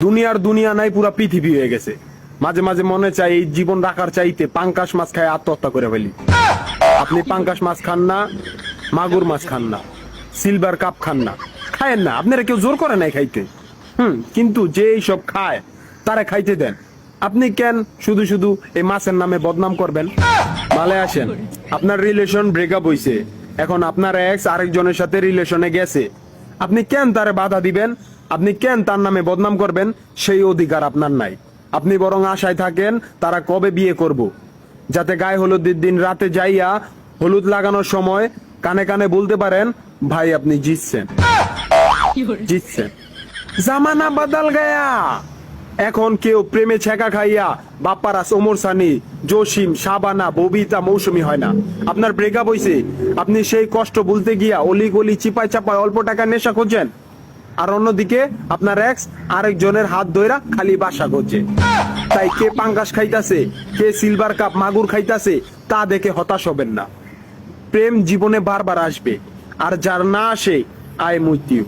দুনিয়ার দুনিয়া নাই, পুরা পৃথিবী হয়ে গেছে। মাঝে মাঝে মনে চাই এই জীবন রাখার চাইতে পাঙ্কাশ মাছ খায় আত্মহত্যা করে ফেলি। আপনি পাঙ্কাশ মাছ খান না, মাগুর মাছ খান না, সিলভার কাপ খান না, খায়েন না, আপনারা কেউ জোর করে নাই খাইতে। কিন্তু যে এইসব খায় তারা খাইতে দেন। আপনি কেন শুধু শুধু এই মাছের নামে বদনাম করবেন? ভালো আসেন, আপনার রিলেশন ব্রেকআপ হইছে, এখন আপনার এক্স আরেকজনের সাথে রিলেশনে গেছে, আপনি কেন তারে বাধা দিবেন? আপনি কেন তার নামে বদনাম করবেন? সেই অধিকার আপনার নাই। আপনি বরং আশায় থাকেন তারা কবে বিয়ে করব, যাতে গায়ে হলুদের দিন রাতে যাইয়া হলুদ লাগানোর সময় কানে কানে বলতে পারেন, ভাই আপনি জিতছেন, জিতছেন। জামানা বদল গয়া। এখন কেউ প্রেমে ছেঁকা খাইয়া বাপ্পারাস, ওমর সানি, জসিম, শাবানা, ববিতা, মৌসুমী হয় না। আপনার ব্রেকআপ হইছে, আপনি সেই কষ্ট ভুলতে গিয়া অলি গলি চিপায় চাপায় অল্প টাকা নেশা খুঁজছেন, আর অন্যদিকে আপনার এক্স আরেকজনের হাত ধইরা খালি বাসা করছে। তাই কে পাঙ্গাস খাইতাছে, কে সিলভার কাপ মাগুর খাইতাছে তা দেখে হতাশ হবেন না। প্রেম জীবনে বারবার আসবে, আর যার না আসে আয় মৃত্যু।